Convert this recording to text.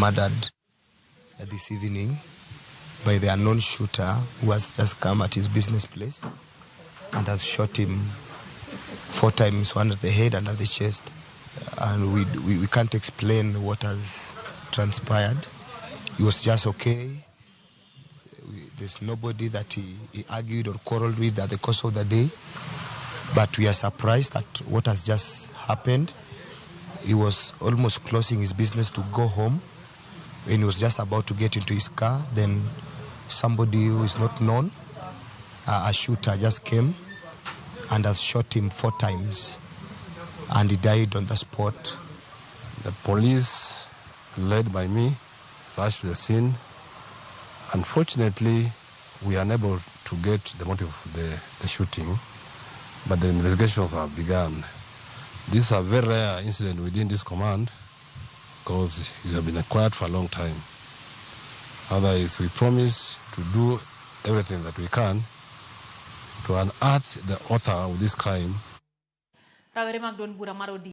murdered this evening by the unknown shooter who has just come at his business place and has shot him 4 times, one at the head and at the chest. And we can't explain what has transpired. He was just okay. There's nobody that he argued or quarreled with at the course of the day. But we are surprised at what has just happened. He was almost closing his business to go home. When he was just about to get into his car, then somebody who is not known, a shooter, just came and has shot him 4 times. And he died on the spot. The police, led by me, rushed to the scene. Unfortunately, we are unable to get the motive of the shooting, but the investigations have begun. This is a very rare incident within this command because it has been quiet for a long time. Otherwise, we promise to do everything that we can to unearth the author of this crime.